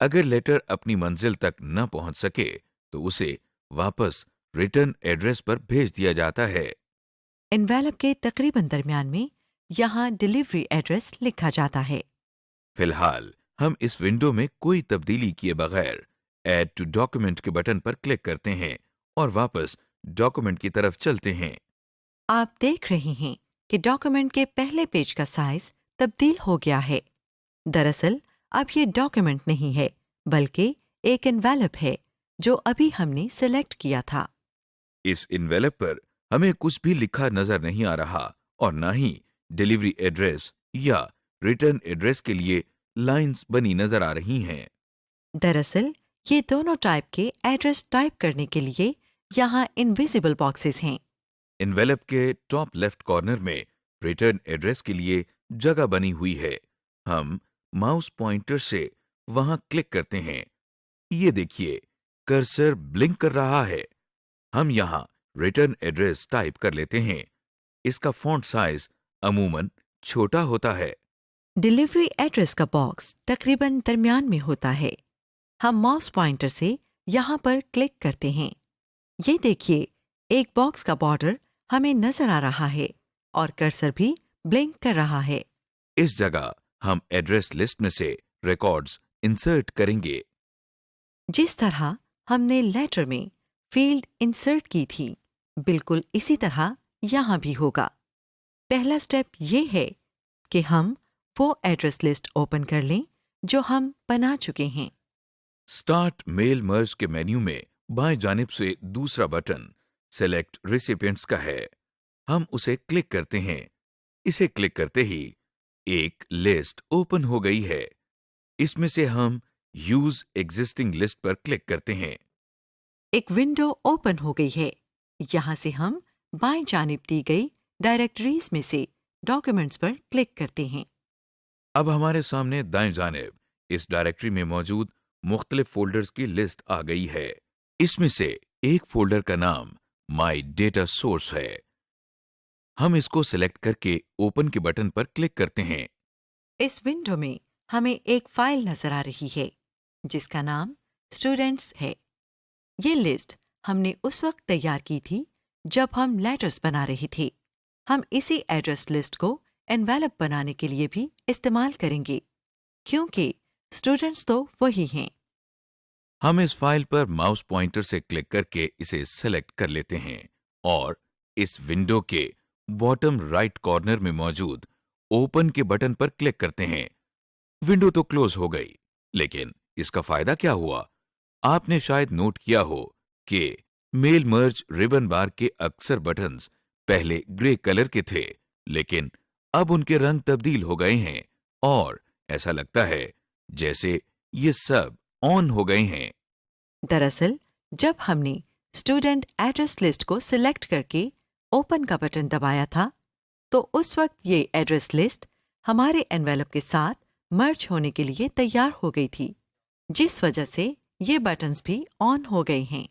Speaker 2: اگر لیٹر اپنی منزل تک نہ پہنچ سکے تو اسے واپس ریٹرن ایڈریس پر بھیج دیا جاتا ہے۔
Speaker 3: انویلپ کے تقریباً درمیان میں یہاں ڈیلیوری ایڈریس لکھا جاتا ہے۔
Speaker 2: فی الحال ہم اس ونڈو میں کوئی تبدیلی کیے بغیر ایڈ ٹو ڈاکیومنٹ کے بٹن پر کلک کرتے ہیں اور واپس ڈاکیومنٹ کی طرف چلتے ہیں۔
Speaker 3: آپ دیکھ رہے ہیں کہ ڈاکیومنٹ کے پہلے پیج کا سائز تبدیل ہو گیا ہے۔ دراصل اب یہ ڈاکیومنٹ نہیں ہے بلکہ ایک انویلپ ہے جو ابھی ہم نے سلیکٹ کیا تھا۔
Speaker 2: اس انویلپ پر ہمیں کچھ بھی لکھا نظر نہیں آ رہا اور نہ ہی ڈیلیوری ایڈریس یا ریٹرن ایڈریس کے لیے لائنز بنی نظر آ رہی ہیں۔
Speaker 3: دراصل یہ دونوں ٹائپ کے ایڈریس ٹائپ کرنے کے لیے یہاں انویزیبل باکسز ہیں۔
Speaker 2: انویلپ کے ٹاپ لیفٹ کارنر میں ریٹرن ایڈریس کے لیے جگہ بنی ہوئی ہے۔ ہم ماؤس پوائنٹر سے وہاں کلک کرتے ہیں۔ یہ دیکھیے کرسر بلنک کر رہا ہے۔ ہم یہاں ریٹرن ایڈریس ٹائپ کر لیتے ہیں۔ اس کا فونٹ سائز عموماً چھوٹا ہوتا ہے۔
Speaker 3: ڈیلیوری ایڈریس کا باکس تقریباً درمیان میں ہوتا ہے۔ ہم ماؤس پوائنٹر سے یہاں پر کلک کرتے ہیں۔ یہ دیکھیے ایک باکس کا بارڈر ہمیں نظر آ رہا ہے اور کرسر بھی بلنک کر رہا ہے۔
Speaker 2: اس جگہ ہم ایڈریس لسٹ میں سے ریکارڈز انسرٹ کریں گے۔
Speaker 3: جس طرح ہم نے لیٹر میں فیلڈ انسرٹ کی تھی، بالکل اسی طرح یہاں بھی ہوگا۔ پہلا سٹیپ یہ ہے کہ ہم وہ ایڈریس لسٹ اوپن کر لیں جو ہم بنا چکے ہیں۔
Speaker 2: اسٹارٹ میل مرج کے مینیو میں بائیں جانب سے دوسرا بٹن سلیکٹ ریسیپینٹس کا ہے۔ ہم اسے کلک کرتے ہیں۔ اسے کلک کرتے ہی ایک لسٹ اوپن ہو گئی ہے۔ اس میں سے ہم یوز ایگزسٹنگ لسٹ پر کلک کرتے ہیں۔
Speaker 3: ایک ونڈو اوپن ہو گئی ہے۔ یہاں سے ہم بائیں جانب دی گئی ڈائریکٹریز میں سے ڈاکیومنٹس پر کلک کرتے ہیں۔
Speaker 2: اب ہمارے سامنے دائیں جانب اس ڈائریکٹری میں موجود مختلف فولڈرز کی لسٹ آ گئی ہے۔ اس میں سے ایک فولڈر کا نام مائی ڈیٹا سورس ہے۔ ہم اس کو سلیکٹ کر کے اوپن کے بٹن پر کلک کرتے ہیں۔
Speaker 3: اس ونڈو میں ہمیں ایک فائل نظر آ رہی ہے جس کا نام اسٹوڈینٹس ہے۔ یہ لسٹ ہم نے اس وقت تیار کی تھی جب ہم لیٹرز بنا رہے تھے۔ ہم اسی ایڈریس لسٹ کو انویلپ بنانے کے لیے بھی استعمال کریں گے کیونکہ اسٹوڈینٹس تو وہی ہیں۔
Speaker 2: ہم اس فائل پر ماؤس پوائنٹر سے کلک کر کے اسے سلیکٹ کر لیتے ہیں اور اس ونڈو کے باٹم رائٹ کارنر میں موجود اوپن کے بٹن پر کلک کرتے ہیں۔ ونڈو تو کلوز ہو گئی، لیکن اس کا فائدہ کیا ہوا؟ آپ نے شاید نوٹ کیا ہو کہ میل مرج ریبن بار کے اکثر بٹنز پہلے گرے کلر کے تھے، لیکن اب ان کے رنگ تبدیل ہو گئے ہیں اور ایسا لگتا ہے جیسے یہ سب آن ہو گئے ہیں۔
Speaker 3: دراصل جب ہم نے اسٹوڈنٹ ایڈریس لسٹ کو سلیکٹ کر کے اوپن کا بٹن دبایا تھا تو اس وقت یہ ایڈریس لسٹ ہمارے انویلپ کے ساتھ مرج ہونے کے لیے تیار ہو گئی تھی، جس وجہ سے یہ بٹنز بھی آن ہو گئے ہیں۔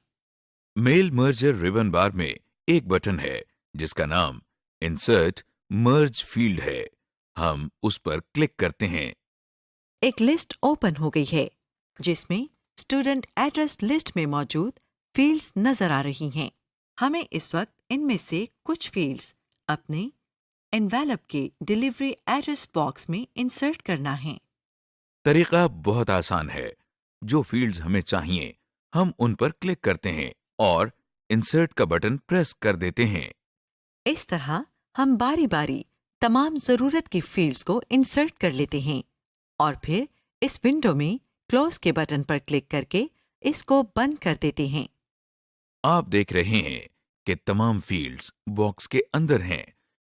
Speaker 2: میل مرجر ریبن بار میں ایک بٹن ہے جس کا نام انسرٹ مرج فیلڈ ہے۔ ہم اس پر کلک کرتے ہیں۔
Speaker 3: ایک لسٹ اوپن ہو گئی ہے جس میں اسٹوڈنٹ ایڈریس لسٹ میں موجود فیلڈز نظر آ رہی ہیں۔ ہمیں اس وقت ان میں سے کچھ فیلڈز اپنے انویلپ کے ڈیلیوری ایڈریس باکس میں انسرٹ کرنا ہے۔
Speaker 2: طریقہ بہت آسان ہے۔ جو فیلڈز ہمیں چاہیے ہم ان پر کلک کرتے ہیں اور انسرٹ کا بٹن پریس کر دیتے ہیں۔
Speaker 3: اس طرح ہم باری باری تمام ضرورت کی فیلڈز کو انسرٹ کر لیتے ہیں اور پھر اس ونڈو میں کلوز کے بٹن پر کلک کر کے اس کو بند کر دیتے ہیں۔
Speaker 2: آپ دیکھ رہے ہیں کہ تمام فیلڈز باکس کے اندر ہیں،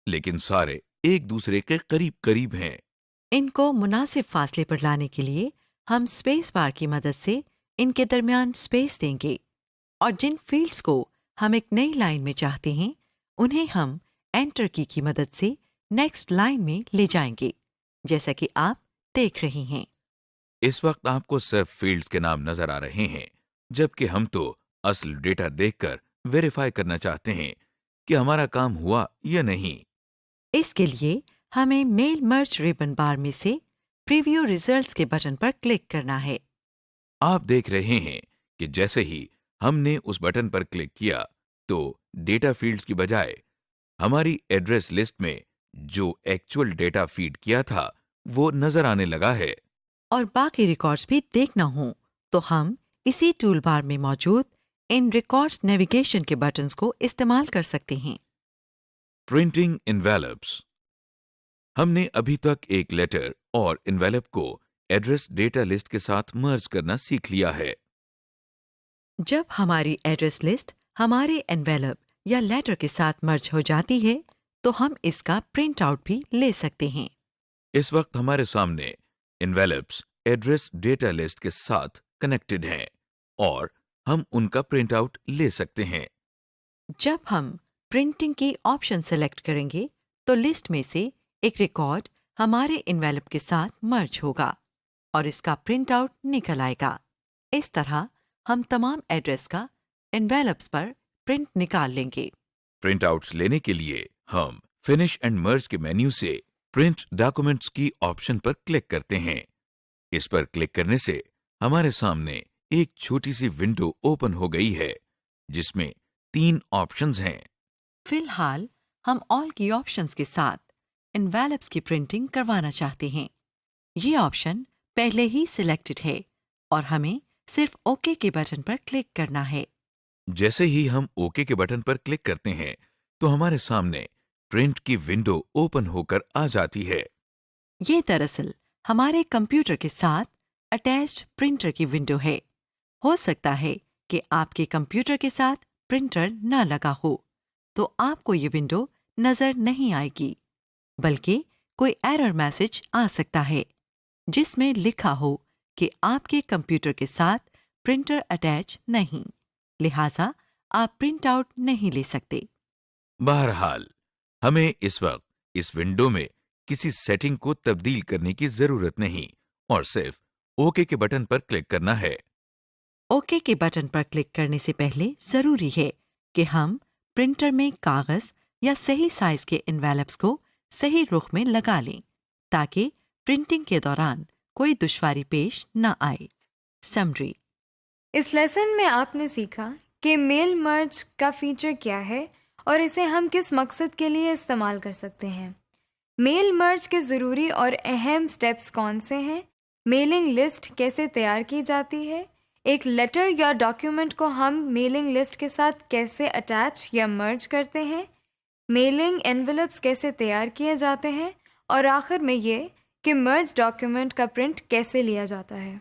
Speaker 2: لیکن سارے ایک دوسرے کے قریب قریب ہیں۔
Speaker 3: ان کو مناسب فاصلے پر لانے کے لیے ہم اسپیس بار کی مدد سے ان کے درمیان اسپیس دیں گے اور جن فیلڈز کو ہم ایک نئی لائن میں چاہتے ہیں انہیں ہم انٹر کی مدد سے نیکسٹ لائن میں لے جائیں گے، جیسا کہ آپ دیکھ رہے ہیں۔
Speaker 2: اس وقت آپ کو صرف فیلڈز کے نام نظر آ رہے ہیں، جبکہ ہم تو اصل ڈیٹا دیکھ کر ویریفائی کرنا چاہتے ہیں کہ ہمارا کام ہوا یا نہیں۔
Speaker 3: اس کے لیے ہمیں میل مرج ریبن بار میں سے پریویو ریزلٹس کے بٹن پر کلک کرنا ہے۔
Speaker 2: آپ دیکھ رہے ہیں کہ جیسے ہی ہم نے اس بٹن پر کلک کیا تو ڈیٹا فیلڈز کی بجائے ہماری ایڈریس لسٹ میں جو ایکچوئل ڈیٹا فیڈ کیا تھا وہ نظر آنے لگا ہے۔
Speaker 3: اور باقی ریکارڈز بھی دیکھنا ہوں تو ہم اسی ٹول بار میں موجود ان ریکارڈز نیویگیشن کے بٹنز کو استعمال کر سکتے ہیں۔
Speaker 2: Printing envelopes. ہم نے ابھی تک ایک لیٹر اور انویلپ کو ایڈریس ڈیٹا لسٹ کے ساتھ مرج کرنا سیکھ لیا ہے۔
Speaker 3: جب ہماری ایڈریس لسٹ ہمارے انویلپ یا لیٹر کے ساتھ مرج ہو جاتی ہے تو ہم اس کا پرنٹ آؤٹ بھی لے سکتے ہیں۔
Speaker 2: اس وقت ہمارے سامنے انویلپس ایڈریس ڈیٹا لسٹ کے ساتھ کنیکٹڈ ہیں اور ہم ان کا پرنٹ آؤٹ لے سکتے ہیں۔
Speaker 3: جب ہم پرنٹنگ کی آپشن سلیکٹ کریں گے تو لسٹ میں سے ایک ریکارڈ ہمارے انویلپ کے ساتھ مرج ہوگا اور اس کا پرنٹ آؤٹ نکل آئے گا۔ اس طرح ہم تمام ایڈریس کا انویلپس پر پرنٹ نکال لیں گے۔
Speaker 2: پرنٹ آؤٹس لینے کے لیے ہم فنش اینڈ مرج کے مینیو سے پرنٹ ڈاکومنٹس کی آپشن پر کلک کرتے ہیں۔ اس پر کلک کرنے سے ہمارے سامنے ایک چھوٹی سی ونڈو اوپن ہو گئی ہے جس میں 3 آپشنز ہیں۔
Speaker 3: فی الحال ہم آل کی آپشنز کے ساتھ انویلپس کی پرنٹنگ کروانا چاہتے ہیں۔ یہ آپشن پہلے ہی سلیکٹڈ ہے اور ہمیں صرف اوکے کے بٹن پر کلک کرنا ہے۔
Speaker 2: جیسے ہی ہم اوکے کے بٹن پر کلک کرتے ہیں تو ہمارے سامنے پرنٹ کی ونڈو اوپن ہو کر آ جاتی ہے۔
Speaker 3: یہ دراصل ہمارے کمپیوٹر کے ساتھ اٹیچڈ پرنٹر کی ونڈو ہے۔ ہو سکتا ہے کہ آپ کے کمپیوٹر کے ساتھ پرنٹر نہ لگا ہو تو آپ کو یہ ونڈو نظر نہیں آئے گی، بلکہ کوئی ایرر میسج آ سکتا ہے جس میں لکھا ہو کہ آپ کے کمپیوٹر کے ساتھ پرنٹر اٹیچ نہیں، لہٰذا آپ پرنٹ آؤٹ نہیں لے سکتے۔
Speaker 2: بہرحال ہمیں اس وقت اس ونڈو میں کسی سیٹنگ کو تبدیل کرنے کی ضرورت نہیں اور صرف اوکے کے بٹن پر کلک کرنا ہے۔
Speaker 3: اوکے کے بٹن پر کلک کرنے سے پہلے ضروری ہے کہ ہم پرنٹر میں کاغذ یا صحیح سائز کے انویلپس کو صحیح رخ میں لگا لیں تاکہ پرنٹنگ کے دوران کوئی دشواری پیش نہ آئے۔ سمری:
Speaker 1: اس لیسن میں آپ نے سیکھا کہ میل مرج کا فیچر کیا ہے اور اسے ہم کس مقصد کے لیے استعمال کر سکتے ہیں۔ میل مرج کے ضروری اور اہم سٹیپس کون سے ہیں، میلنگ لسٹ کیسے تیار کی جاتی ہے، ایک لیٹر یا ڈاکیومنٹ کو ہم میلنگ لسٹ کے ساتھ کیسے اٹیچ یا مرج کرتے ہیں، میلنگ انویلپس کیسے تیار کیے جاتے ہیں، اور آخر میں یہ کہ مرج ڈاکیومنٹ کا پرنٹ کیسے لیا جاتا ہے۔